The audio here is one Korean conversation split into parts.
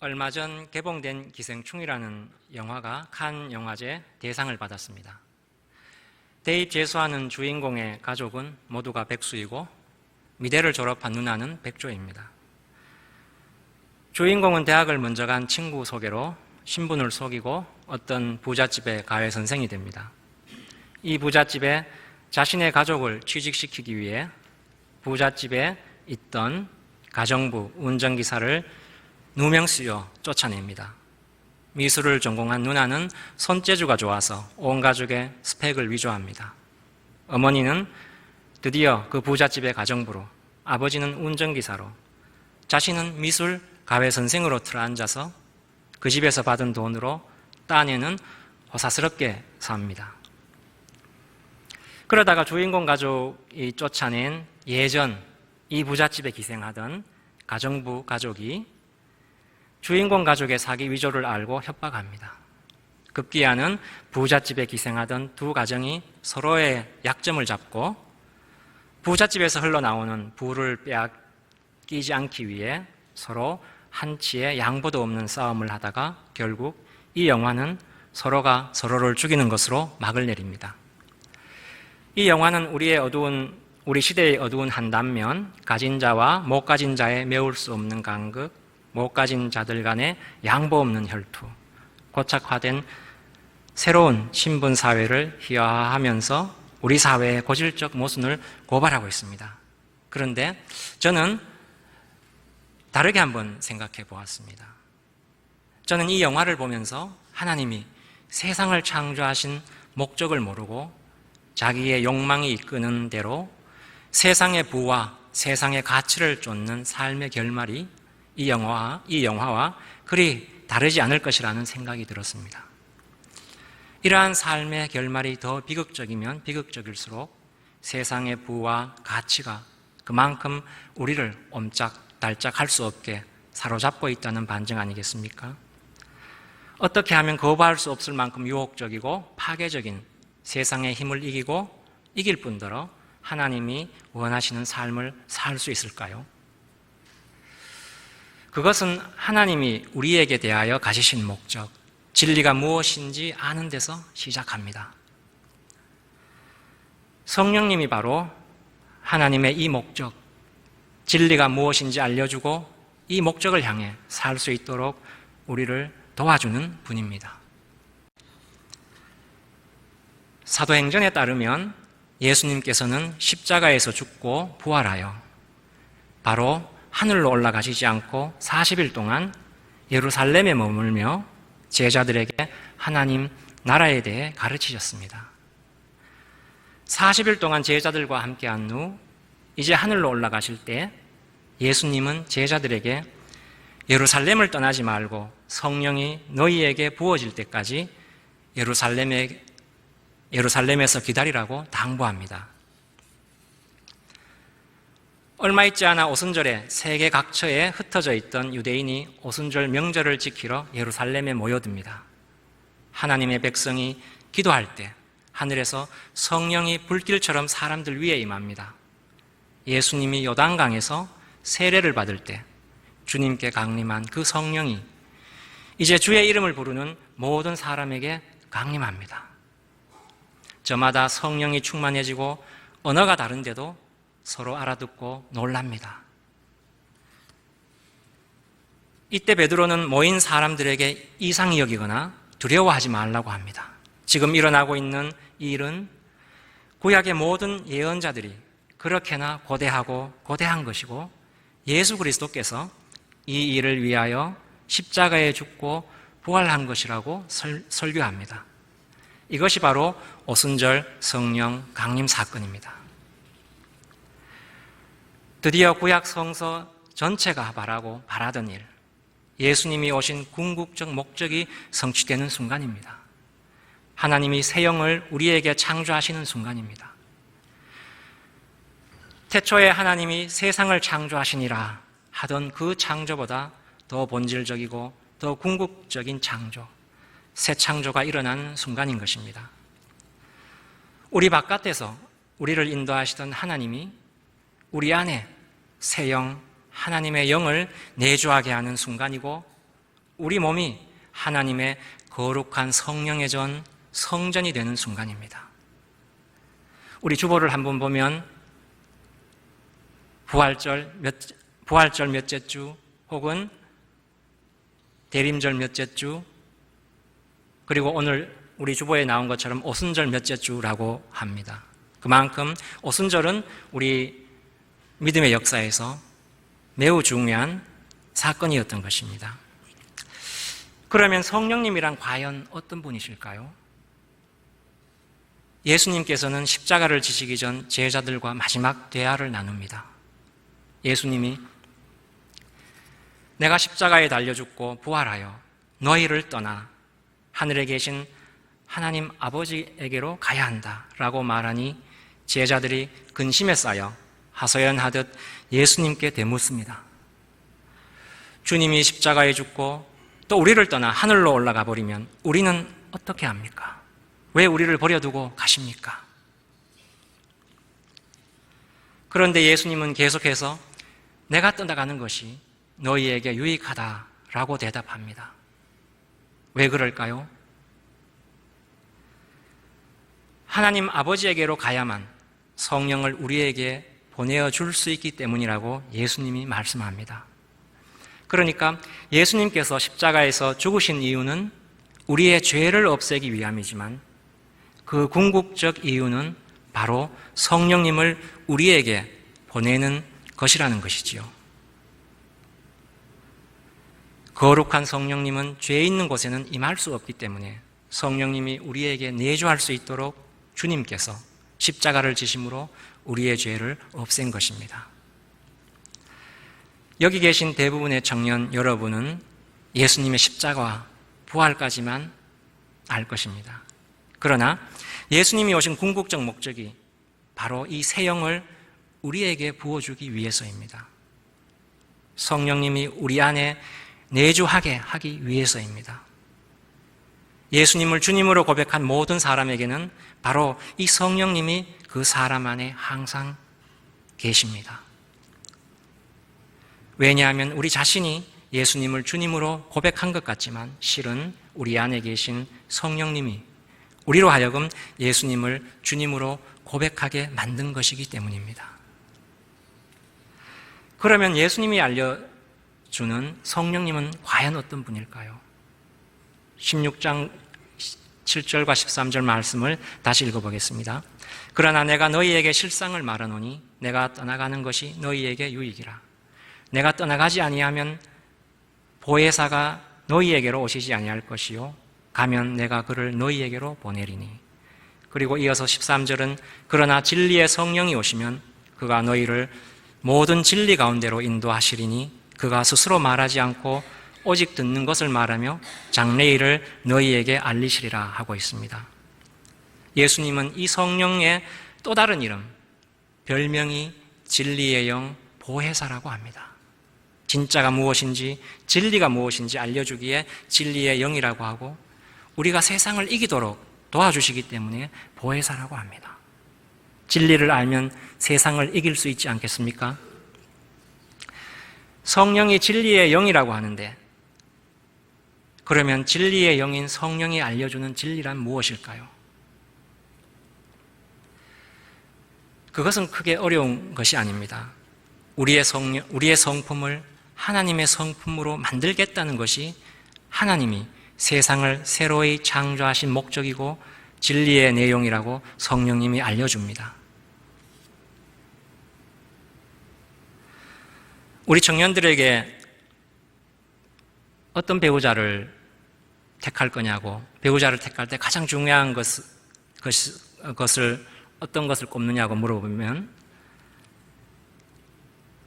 얼마 전 개봉된 기생충이라는 영화가 칸 영화제 대상을 받았습니다. 대입 재수하는 주인공의 가족은 모두가 백수이고 미대를 졸업한 누나는 백조입니다. 주인공은 대학을 먼저 간 친구 소개로 신분을 속이고 어떤 부잣집의 가외 선생이 됩니다. 이 부잣집에 자신의 가족을 취직시키기 위해 부잣집에 있던 가정부 운전기사를 누명 쓰여 쫓아냅니다. 미술을 전공한 누나는 손재주가 좋아서 온 가족의 스펙을 위조합니다. 어머니는 드디어 그 부잣집의 가정부로, 아버지는 운전기사로, 자신은 미술 가외 선생으로 틀어앉아서 그 집에서 받은 돈으로 딴에는 호사스럽게 삽니다. 그러다가 주인공 가족이 쫓아낸 예전 이 부잣집에 기생하던 가정부 가족이 주인공 가족의 사기 위조를 알고 협박합니다. 급기야는 부잣집에 기생하던 두 가정이 서로의 약점을 잡고 부잣집에서 흘러나오는 부를 빼앗기지 않기 위해 서로 한치의 양보도 없는 싸움을 하다가 결국 이 영화는 서로가 서로를 죽이는 것으로 막을 내립니다. 이 영화는 우리 시대의 어두운 한 단면, 가진 자와 못 가진 자의 메울 수 없는 간극, 못 가진 자들 간의 양보 없는 혈투, 고착화된 새로운 신분 사회를 희화화하면서 우리 사회의 고질적 모순을 고발하고 있습니다. 그런데 저는 다르게 한번 생각해 보았습니다. 저는 이 영화를 보면서 하나님이 세상을 창조하신 목적을 모르고 자기의 욕망이 이끄는 대로 세상의 부와 세상의 가치를 쫓는 삶의 결말이 이 영화와 그리 다르지 않을 것이라는 생각이 들었습니다. 이러한 삶의 결말이 더 비극적이면 비극적일수록 세상의 부와 가치가 그만큼 우리를 옴짝달짝할 수 없게 사로잡고 있다는 반증 아니겠습니까? 어떻게 하면 거부할 수 없을 만큼 유혹적이고 파괴적인 세상의 힘을 이길 뿐더러 하나님이 원하시는 삶을 살 수 있을까요? 그것은 하나님이 우리에게 대하여 가지신 목적, 진리가 무엇인지 아는 데서 시작합니다. 성령님이 바로 하나님의 이 목적, 진리가 무엇인지 알려주고 이 목적을 향해 살 수 있도록 우리를 도와주는 분입니다. 사도행전에 따르면 예수님께서는 십자가에서 죽고 부활하여 바로 하늘로 올라가시지 않고 40일 동안 예루살렘에 머물며 제자들에게 하나님 나라에 대해 가르치셨습니다. 40일 동안 제자들과 함께한 후 이제 하늘로 올라가실 때 예수님은 제자들에게 예루살렘을 떠나지 말고 성령이 너희에게 부어질 때까지 예루살렘에서 기다리라고 당부합니다. 얼마 있지 않아 오순절에 세계 각처에 흩어져 있던 유대인이 오순절 명절을 지키러 예루살렘에 모여듭니다. 하나님의 백성이 기도할 때 하늘에서 성령이 불길처럼 사람들 위에 임합니다. 예수님이 요단강에서 세례를 받을 때 주님께 강림한 그 성령이 이제 주의 이름을 부르는 모든 사람에게 강림합니다. 저마다 성령이 충만해지고 언어가 다른데도 서로 알아듣고 놀랍니다. 이때 베드로는 모인 사람들에게 이상히 여기거나 두려워하지 말라고 합니다. 지금 일어나고 있는 이 일은 구약의 모든 예언자들이 그렇게나 고대한 것이고 예수 그리스도께서 이 일을 위하여 십자가에 죽고 부활한 것이라고 설교합니다. 이것이 바로 오순절 성령 강림 사건입니다. 드디어 구약 성서 전체가 바라던 일, 예수님이 오신 궁극적 목적이 성취되는 순간입니다. 하나님이 새 영을 우리에게 창조하시는 순간입니다. 태초에 하나님이 세상을 창조하시니라 하던 그 창조보다 더 본질적이고 더 궁극적인 창조, 새 창조가 일어난 순간인 것입니다. 우리 바깥에서 우리를 인도하시던 하나님이 우리 안에 새 영, 하나님의 영을 내주하게 하는 순간이고 우리 몸이 하나님의 거룩한 성령의 전, 성전이 되는 순간입니다. 우리 주보를 한번 보면 부활절 몇째 주, 혹은 대림절 몇째 주, 그리고 오늘 우리 주보에 나온 것처럼 오순절 몇째 주라고 합니다. 그만큼 오순절은 우리 믿음의 역사에서 매우 중요한 사건이었던 것입니다. 그러면 성령님이란 과연 어떤 분이실까요? 예수님께서는 십자가를 지시기 전 제자들과 마지막 대화를 나눕니다. 예수님이 내가 십자가에 달려 죽고 부활하여 너희를 떠나 하늘에 계신 하나님 아버지에게로 가야 한다 라고 말하니 제자들이 근심에 쌓여 하소연하듯 예수님께 되묻습니다. 주님이 십자가에 죽고 또 우리를 떠나 하늘로 올라가 버리면 우리는 어떻게 합니까? 왜 우리를 버려두고 가십니까? 그런데 예수님은 계속해서 내가 떠나가는 것이 너희에게 유익하다라고 대답합니다. 왜 그럴까요? 하나님 아버지에게로 가야만 성령을 우리에게 보내어 줄 수 있기 때문이라고 예수님이 말씀합니다. 그러니까 예수님께서 십자가에서 죽으신 이유는 우리의 죄를 없애기 위함이지만 그 궁극적 이유는 바로 성령님을 우리에게 보내는 것이라는 것이지요. 거룩한 성령님은 죄 있는 곳에는 임할 수 없기 때문에 성령님이 우리에게 내주할 수 있도록 주님께서 십자가를 지심으로 우리의 죄를 없앤 것입니다. 여기 계신 대부분의 청년 여러분은 예수님의 십자가와 부활까지만 알 것입니다. 그러나 예수님이 오신 궁극적 목적이 바로 이 새 영을 우리에게 부어주기 위해서입니다. 성령님이 우리 안에 내주하게 하기 위해서입니다. 예수님을 주님으로 고백한 모든 사람에게는 바로 이 성령님이 그 사람 안에 항상 계십니다. 왜냐하면 우리 자신이 예수님을 주님으로 고백한 것 같지만 실은 우리 안에 계신 성령님이 우리로 하여금 예수님을 주님으로 고백하게 만든 것이기 때문입니다. 그러면 예수님이 알려주는 성령님은 과연 어떤 분일까요? 16장 7절과 13절 말씀을 다시 읽어보겠습니다. 그러나 내가 너희에게 실상을 말하노니 내가 떠나가는 것이 너희에게 유익이라. 내가 떠나가지 아니하면 보혜사가 너희에게로 오시지 아니할 것이요 가면 내가 그를 너희에게로 보내리니. 그리고 이어서 13절은 그러나 진리의 성령이 오시면 그가 너희를 모든 진리 가운데로 인도하시리니 그가 스스로 말하지 않고 오직 듣는 것을 말하며 장래일을 너희에게 알리시리라 하고 있습니다. 예수님은 이 성령의 또 다른 이름, 별명이 진리의 영 보혜사라고 합니다. 진짜가 무엇인지 진리가 무엇인지 알려주기에 진리의 영이라고 하고 우리가 세상을 이기도록 도와주시기 때문에 보혜사라고 합니다. 진리를 알면 세상을 이길 수 있지 않겠습니까? 성령이 진리의 영이라고 하는데 그러면 진리의 영인 성령이 알려주는 진리란 무엇일까요? 그것은 크게 어려운 것이 아닙니다. 우리의 성품을 하나님의 성품으로 만들겠다는 것이 하나님이 세상을 새로이 창조하신 목적이고 진리의 내용이라고 성령님이 알려줍니다. 우리 청년들에게 어떤 배우자를 택할 거냐고, 배우자를 택할 때 가장 중요한 어떤 것을 꼽느냐고 물어보면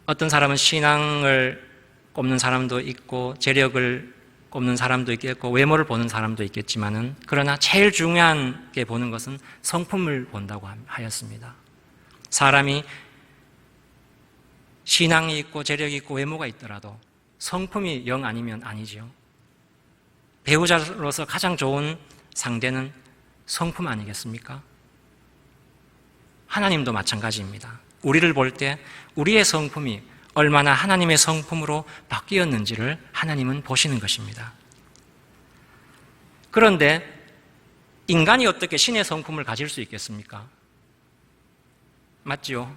어떤 사람은 신앙을 꼽는 사람도 있고 재력을 꼽는 사람도 있겠고 외모를 보는 사람도 있겠지만은 그러나 제일 중요한 게 보는 것은 성품을 본다고 하였습니다. 사람이 신앙이 있고 재력이 있고 외모가 있더라도 성품이 영 아니면 아니지요. 배우자로서 가장 좋은 상대는 성품 아니겠습니까? 하나님도 마찬가지입니다. 우리를 볼 때 우리의 성품이 얼마나 하나님의 성품으로 바뀌었는지를 하나님은 보시는 것입니다. 그런데 인간이 어떻게 신의 성품을 가질 수 있겠습니까? 맞죠?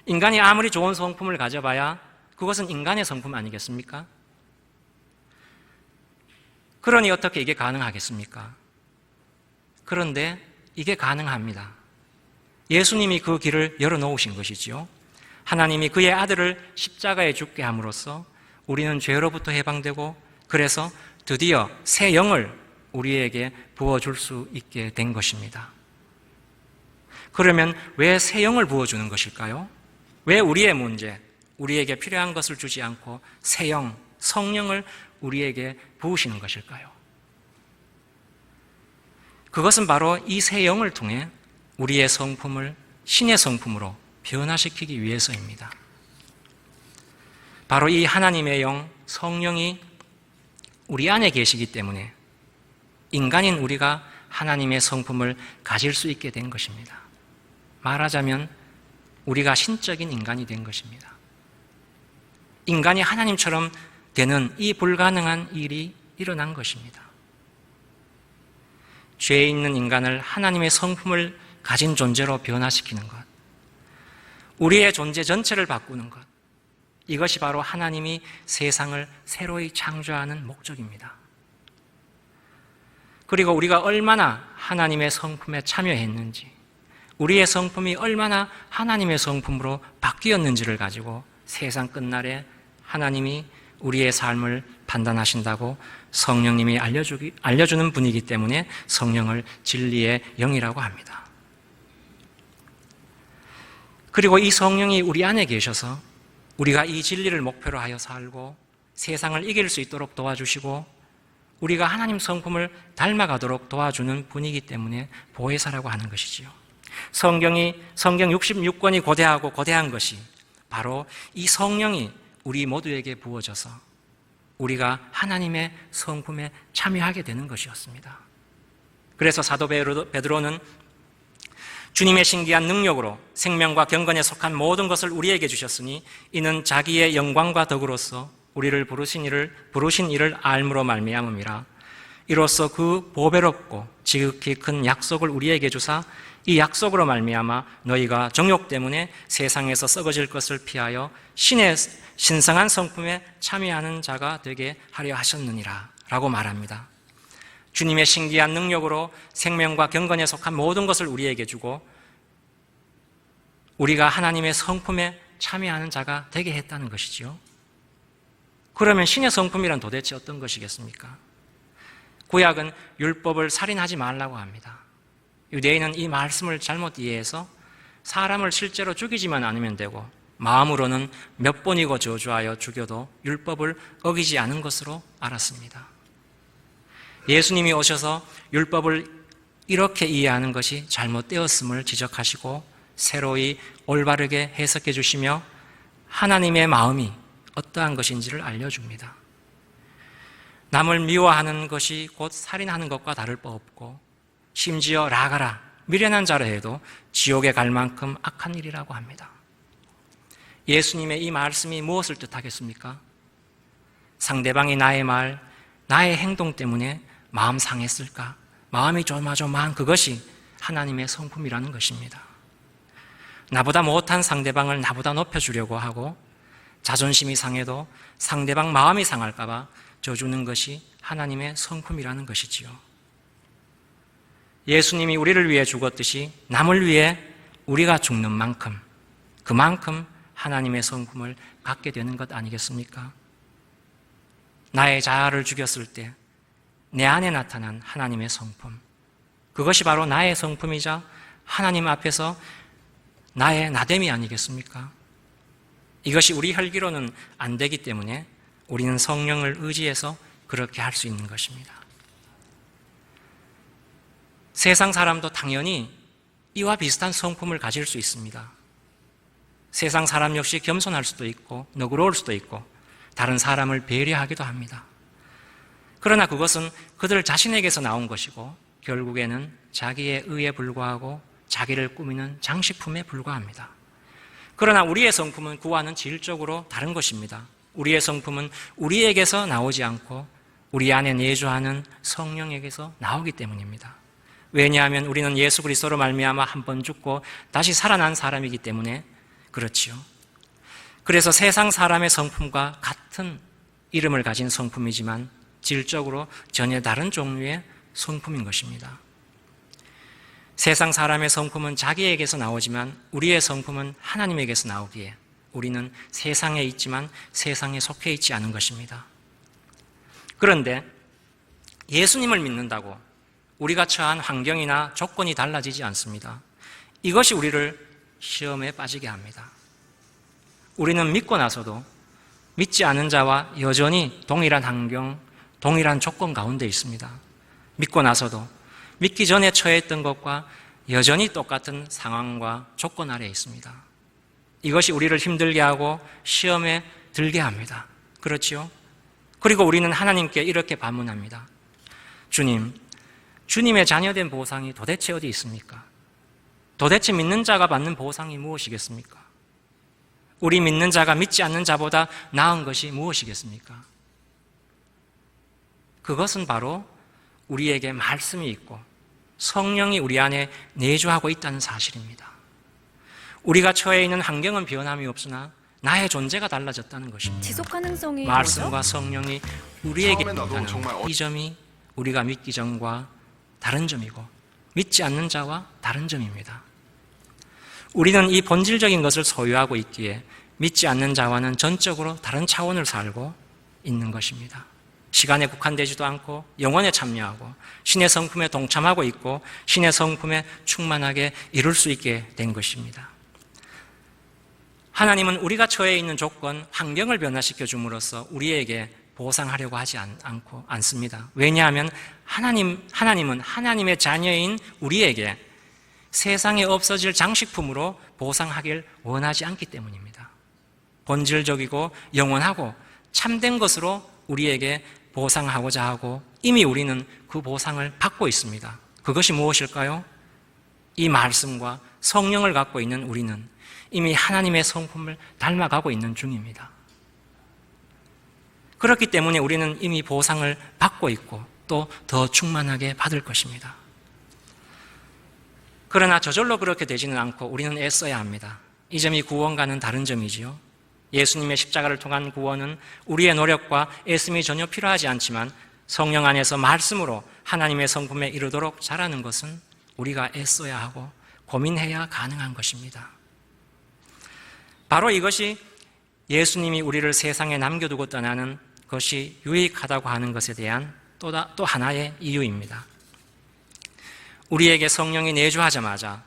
인간이 아무리 좋은 성품을 가져봐야 그것은 인간의 성품 아니겠습니까? 그러니 어떻게 이게 가능하겠습니까? 그런데 이게 가능합니다. 예수님이 그 길을 열어놓으신 것이지요. 하나님이 그의 아들을 십자가에 죽게 함으로써 우리는 죄로부터 해방되고 그래서 드디어 새 영을 우리에게 부어줄 수 있게 된 것입니다. 그러면 왜 새 영을 부어주는 것일까요? 왜 우리의 문제, 우리에게 필요한 것을 주지 않고 새 영, 성령을 우리에게 부으시는 것일까요? 그것은 바로 이 새 영을 통해 우리의 성품을 신의 성품으로 변화시키기 위해서입니다. 바로 이 하나님의 영, 성령이 우리 안에 계시기 때문에 인간인 우리가 하나님의 성품을 가질 수 있게 된 것입니다. 말하자면 우리가 신적인 인간이 된 것입니다. 인간이 하나님처럼 되는 이 불가능한 일이 일어난 것입니다. 죄에 있는 인간을 하나님의 성품을 가진 존재로 변화시키는 것, 우리의 존재 전체를 바꾸는 것, 이것이 바로 하나님이 세상을 새로이 창조하는 목적입니다. 그리고 우리가 얼마나 하나님의 성품에 참여했는지, 우리의 성품이 얼마나 하나님의 성품으로 바뀌었는지를 가지고 세상 끝날에 하나님이 우리의 삶을 판단하신다고 성령님이 알려주는 분이기 때문에 성령을 진리의 영이라고 합니다. 그리고 이 성령이 우리 안에 계셔서 우리가 이 진리를 목표로 하여 살고 세상을 이길 수 있도록 도와주시고 우리가 하나님 성품을 닮아가도록 도와주는 분이기 때문에 보혜사라고 하는 것이지요. 성경 66권이 고대한 것이 바로 이 성령이 우리 모두에게 부어져서 우리가 하나님의 성품에 참여하게 되는 것이었습니다. 그래서 사도 베드로는 주님의 신기한 능력으로 생명과 경건에 속한 모든 것을 우리에게 주셨으니 이는 자기의 영광과 덕으로서 우리를 부르신 이를 알므로 말미암음이라. 이로써 그 보배롭고 지극히 큰 약속을 우리에게 주사 이 약속으로 말미암아 너희가 정욕 때문에 세상에서 썩어질 것을 피하여 신의 신성한 성품에 참여하는 자가 되게 하려 하셨느니라 라고 말합니다. 주님의 신기한 능력으로 생명과 경건에 속한 모든 것을 우리에게 주고 우리가 하나님의 성품에 참여하는 자가 되게 했다는 것이지요. 그러면 신의 성품이란 도대체 어떤 것이겠습니까? 구약은 율법을 살인하지 말라고 합니다. 유대인은 이 말씀을 잘못 이해해서 사람을 실제로 죽이지만 않으면 되고 마음으로는 몇 번이고 저주하여 죽여도 율법을 어기지 않은 것으로 알았습니다. 예수님이 오셔서 율법을 이렇게 이해하는 것이 잘못되었음을 지적하시고 새로이 올바르게 해석해 주시며 하나님의 마음이 어떠한 것인지를 알려줍니다. 남을 미워하는 것이 곧 살인하는 것과 다를 바 없고 심지어 라가라, 미련한 자라 해도 지옥에 갈 만큼 악한 일이라고 합니다. 예수님의 이 말씀이 무엇을 뜻하겠습니까? 상대방이 나의 말, 나의 행동 때문에 마음 상했을까? 마음이 조마조마한 그것이 하나님의 성품이라는 것입니다. 나보다 못한 상대방을 나보다 높여주려고 하고 자존심이 상해도 상대방 마음이 상할까 봐 져주는 것이 하나님의 성품이라는 것이지요. 예수님이 우리를 위해 죽었듯이 남을 위해 우리가 죽는 만큼 그만큼 하나님의 성품을 갖게 되는 것 아니겠습니까? 나의 자아를 죽였을 때 내 안에 나타난 하나님의 성품, 그것이 바로 나의 성품이자 하나님 앞에서 나의 나됨이 아니겠습니까? 이것이 우리 혈기로는 안 되기 때문에 우리는 성령을 의지해서 그렇게 할 수 있는 것입니다. 세상 사람도 당연히 이와 비슷한 성품을 가질 수 있습니다. 세상 사람 역시 겸손할 수도 있고 너그러울 수도 있고 다른 사람을 배려하기도 합니다. 그러나 그것은 그들 자신에게서 나온 것이고 결국에는 자기의 의에 불과하고 자기를 꾸미는 장식품에 불과합니다. 그러나 우리의 성품은 그와는 질적으로 다른 것입니다. 우리의 성품은 우리에게서 나오지 않고 우리 안에 내주하는 성령에게서 나오기 때문입니다. 왜냐하면 우리는 예수 그리스도로 말미암아 한 번 죽고 다시 살아난 사람이기 때문에 그렇지요. 그래서 세상 사람의 성품과 같은 이름을 가진 성품이지만 질적으로 전혀 다른 종류의 성품인 것입니다. 세상 사람의 성품은 자기에게서 나오지만 우리의 성품은 하나님에게서 나오기에 우리는 세상에 있지만 세상에 속해 있지 않은 것입니다. 그런데 예수님을 믿는다고 우리가 처한 환경이나 조건이 달라지지 않습니다. 이것이 우리를 시험에 빠지게 합니다. 우리는 믿고 나서도 믿지 않은 자와 여전히 동일한 환경, 동일한 조건 가운데 있습니다. 믿고 나서도 믿기 전에 처했던 것과 여전히 똑같은 상황과 조건 아래에 있습니다. 이것이 우리를 힘들게 하고 시험에 들게 합니다. 그렇지요? 그리고 우리는 하나님께 이렇게 반문합니다. 주님, 주님의 자녀된 보상이 도대체 어디 있습니까? 도대체 믿는 자가 받는 보상이 무엇이겠습니까? 우리 믿는 자가 믿지 않는 자보다 나은 것이 무엇이겠습니까? 그것은 바로 우리에게 말씀이 있고 성령이 우리 안에 내주하고 있다는 사실입니다. 우리가 처해 있는 환경은 변함이 없으나 나의 존재가 달라졌다는 것입니다. 지속 가능성이 말씀과 뭐죠? 성령이 우리에게 있다는 이 점이 우리가 믿기 전과 다른 점이고 믿지 않는 자와 다른 점입니다. 우리는 이 본질적인 것을 소유하고 있기에 믿지 않는 자와는 전적으로 다른 차원을 살고 있는 것입니다. 시간에 국한되지도 않고 영혼에 참여하고 신의 성품에 동참하고 있고 신의 성품에 충만하게 이룰 수 있게 된 것입니다. 하나님은 우리가 처해 있는 조건, 환경을 변화시켜 줌으로써 우리에게 보상하려고 하지 않습니다. 왜냐하면 하나님은 하나님의 자녀인 우리에게 세상에 없어질 장식품으로 보상하길 원하지 않기 때문입니다. 본질적이고 영원하고 참된 것으로 우리에게 보상하고자 하고 이미 우리는 그 보상을 받고 있습니다. 그것이 무엇일까요? 이 말씀과 성령을 갖고 있는 우리는 이미 하나님의 성품을 닮아가고 있는 중입니다. 그렇기 때문에 우리는 이미 보상을 받고 있고 또 더 충만하게 받을 것입니다. 그러나 저절로 그렇게 되지는 않고 우리는 애써야 합니다. 이 점이 구원과는 다른 점이지요. 예수님의 십자가를 통한 구원은 우리의 노력과 애씀이 전혀 필요하지 않지만 성령 안에서 말씀으로 하나님의 성품에 이르도록 자라는 것은 우리가 애써야 하고 고민해야 가능한 것입니다. 바로 이것이 예수님이 우리를 세상에 남겨두고 떠나는 것이 유익하다고 하는 것에 대한 또 하나의 이유입니다. 우리에게 성령이 내주하자마자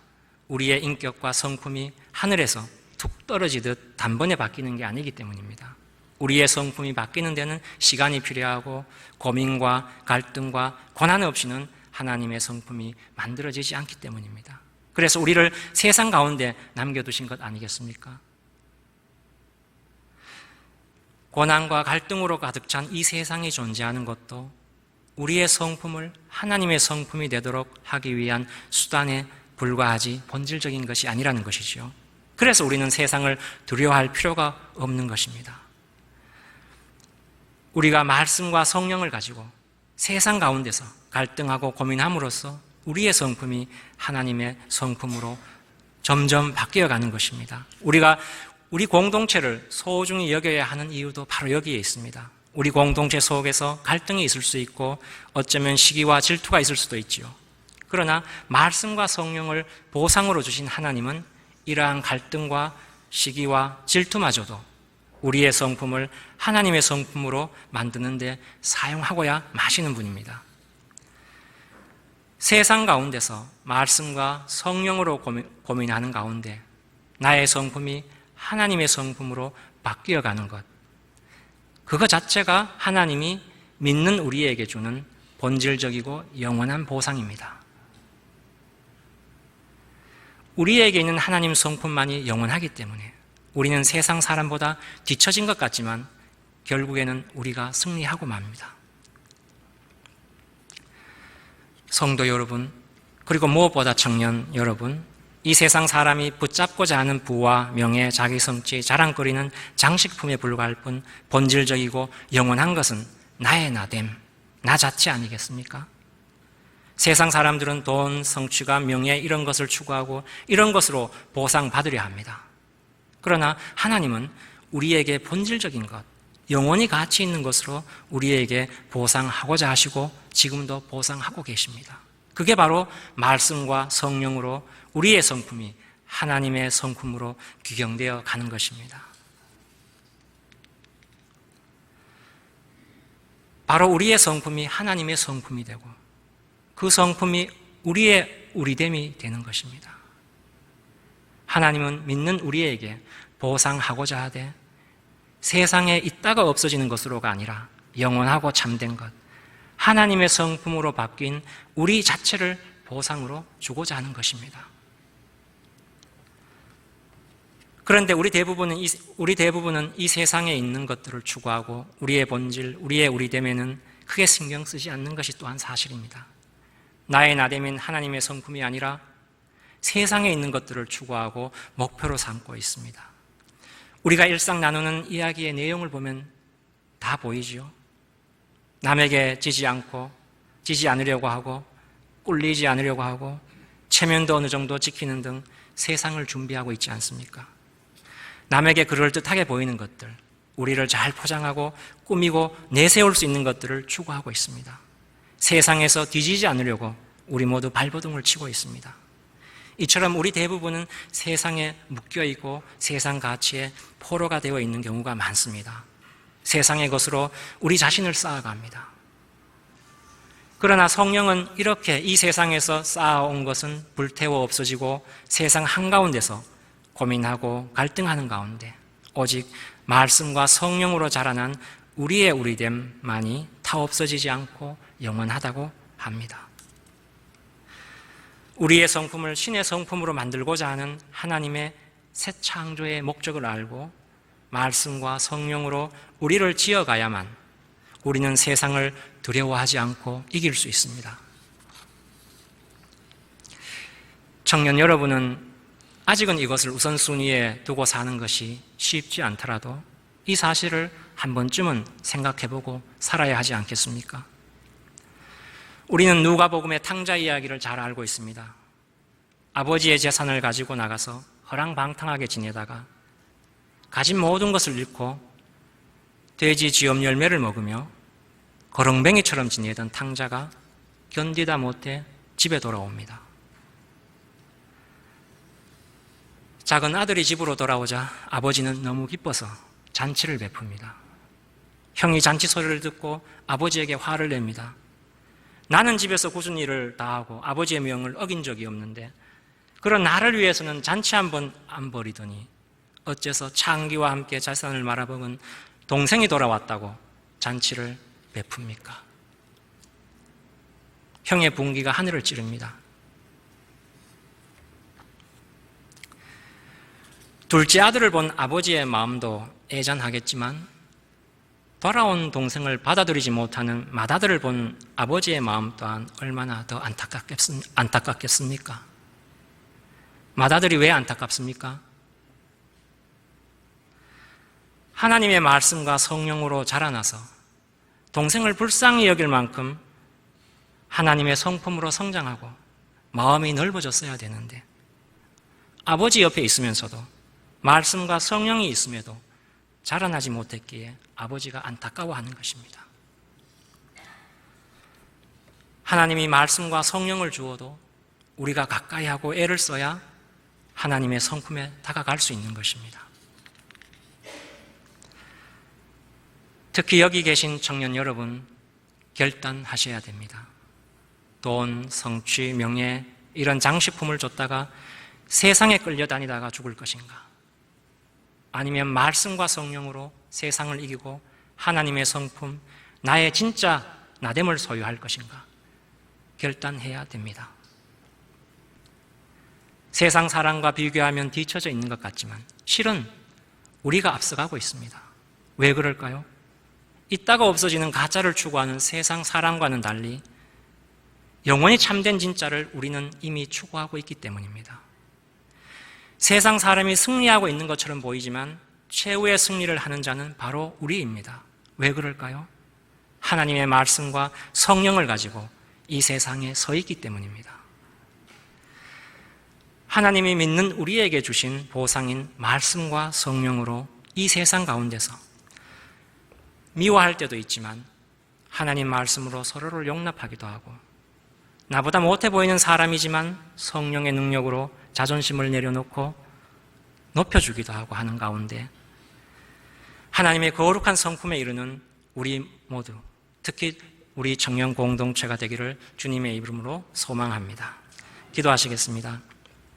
우리의 인격과 성품이 하늘에서 툭 떨어지듯 단번에 바뀌는 게 아니기 때문입니다. 우리의 성품이 바뀌는 데는 시간이 필요하고 고민과 갈등과 고난 없이는 하나님의 성품이 만들어지지 않기 때문입니다. 그래서 우리를 세상 가운데 남겨두신 것 아니겠습니까? 고난과 갈등으로 가득 찬 이 세상이 존재하는 것도 우리의 성품을 하나님의 성품이 되도록 하기 위한 수단에 불과하지 본질적인 것이 아니라는 것이죠. 그래서 우리는 세상을 두려워할 필요가 없는 것입니다. 우리가 말씀과 성령을 가지고 세상 가운데서 갈등하고 고민함으로써 우리의 성품이 하나님의 성품으로 점점 바뀌어가는 것입니다. 우리가 우리 공동체를 소중히 여겨야 하는 이유도 바로 여기에 있습니다. 우리 공동체 속에서 갈등이 있을 수 있고 어쩌면 시기와 질투가 있을 수도 있지요. 그러나 말씀과 성령을 보상으로 주신 하나님은 이러한 갈등과 시기와 질투마저도 우리의 성품을 하나님의 성품으로 만드는 데 사용하고야 마시는 분입니다. 세상 가운데서 말씀과 성령으로 고민하는 가운데 나의 성품이 하나님의 성품으로 바뀌어가는 것, 그것 자체가 하나님이 믿는 우리에게 주는 본질적이고 영원한 보상입니다. 우리에게 있는 하나님 성품만이 영원하기 때문에 우리는 세상 사람보다 뒤처진 것 같지만 결국에는 우리가 승리하고 맙니다. 성도 여러분, 그리고 무엇보다 청년 여러분, 이 세상 사람이 붙잡고자 하는 부와 명예, 자기 성취, 자랑거리는 장식품에 불과할 뿐 본질적이고 영원한 것은 나의 나됨, 나 자체 아니겠습니까? 세상 사람들은 돈, 성취가, 명예 이런 것을 추구하고 이런 것으로 보상받으려 합니다. 그러나 하나님은 우리에게 본질적인 것, 영원히 가치 있는 것으로 우리에게 보상하고자 하시고 지금도 보상하고 계십니다. 그게 바로 말씀과 성령으로 우리의 성품이 하나님의 성품으로 규경되어 가는 것입니다. 바로 우리의 성품이 하나님의 성품이 되고 그 성품이 우리의 우리됨이 되는 것입니다. 하나님은 믿는 우리에게 보상하고자 하되 세상에 있다가 없어지는 것으로가 아니라 영원하고 참된 것, 하나님의 성품으로 바뀐 우리 자체를 보상으로 주고자 하는 것입니다. 그런데 우리 대부분은 이 세상에 있는 것들을 추구하고 우리의 본질, 우리의 우리됨에는 크게 신경 쓰지 않는 것이 또한 사실입니다. 나의 나됨인 하나님의 성품이 아니라 세상에 있는 것들을 추구하고 목표로 삼고 있습니다. 우리가 일상 나누는 이야기의 내용을 보면 다 보이지요. 남에게 지지 않으려고 하고 꿀리지 않으려고 하고 체면도 어느 정도 지키는 등 세상을 준비하고 있지 않습니까? 남에게 그럴듯하게 보이는 것들, 우리를 잘 포장하고 꾸미고 내세울 수 있는 것들을 추구하고 있습니다. 세상에서 뒤지지 않으려고 우리 모두 발버둥을 치고 있습니다. 이처럼 우리 대부분은 세상에 묶여있고 세상 가치에 포로가 되어 있는 경우가 많습니다. 세상의 것으로 우리 자신을 쌓아갑니다. 그러나 성령은 이렇게 이 세상에서 쌓아온 것은 불태워 없어지고 세상 한가운데서 고민하고 갈등하는 가운데 오직 말씀과 성령으로 자라난 우리의 우리됨만이 타 없어지지 않고 영원하다고 합니다. 우리의 성품을 신의 성품으로 만들고자 하는 하나님의 새 창조의 목적을 알고 말씀과 성령으로 우리를 지어가야만 우리는 세상을 두려워하지 않고 이길 수 있습니다. 청년 여러분은 아직은 이것을 우선순위에 두고 사는 것이 쉽지 않더라도 이 사실을 한 번쯤은 생각해보고 살아야 하지 않겠습니까? 우리는 누가복음의 탕자 이야기를 잘 알고 있습니다. 아버지의 재산을 가지고 나가서 허랑방탕하게 지내다가 가진 모든 것을 잃고 돼지 쥐엄 열매를 먹으며 거렁뱅이처럼 지내던 탕자가 견디다 못해 집에 돌아옵니다. 작은 아들이 집으로 돌아오자 아버지는 너무 기뻐서 잔치를 베풉니다. 형이 잔치 소리를 듣고 아버지에게 화를 냅니다. 나는 집에서 굳은 일을 다하고 아버지의 명을 어긴 적이 없는데 그런 나를 위해서는 잔치 한 번 안 벌이더니 어째서 창기와 함께 재산을 말아먹은 동생이 돌아왔다고 잔치를 베풉니까? 형의 분기가 하늘을 찌릅니다. 둘째 아들을 본 아버지의 마음도 애잔하겠지만 돌아온 동생을 받아들이지 못하는 맏아들을 본 아버지의 마음 또한 얼마나 더 안타깝겠습니까? 맏아들이 왜 안타깝습니까? 하나님의 말씀과 성령으로 자라나서 동생을 불쌍히 여길 만큼 하나님의 성품으로 성장하고 마음이 넓어졌어야 되는데 아버지 옆에 있으면서도 말씀과 성령이 있음에도 자라나지 못했기에 아버지가 안타까워하는 것입니다. 하나님이 말씀과 성령을 주어도 우리가 가까이 하고 애를 써야 하나님의 성품에 다가갈 수 있는 것입니다. 특히 여기 계신 청년 여러분, 결단하셔야 됩니다. 돈, 성취, 명예 이런 장식품을 줬다가 세상에 끌려다니다가 죽을 것인가? 아니면 말씀과 성령으로 세상을 이기고 하나님의 성품, 나의 진짜 나됨을 소유할 것인가? 결단해야 됩니다. 세상 사람과 비교하면 뒤처져 있는 것 같지만 실은 우리가 앞서가고 있습니다. 왜 그럴까요? 있다가 없어지는 가짜를 추구하는 세상 사람과는 달리 영원히 참된 진짜를 우리는 이미 추구하고 있기 때문입니다. 세상 사람이 승리하고 있는 것처럼 보이지만 최후의 승리를 하는 자는 바로 우리입니다. 왜 그럴까요? 하나님의 말씀과 성령을 가지고 이 세상에 서 있기 때문입니다. 하나님이 믿는 우리에게 주신 보상인 말씀과 성령으로 이 세상 가운데서 미워할 때도 있지만 하나님 말씀으로 서로를 용납하기도 하고, 나보다 못해 보이는 사람이지만 성령의 능력으로 자존심을 내려놓고 높여주기도 하고 하는 가운데 하나님의 거룩한 성품에 이르는 우리 모두, 특히 우리 청년 공동체가 되기를 주님의 이름으로 소망합니다. 기도하시겠습니다.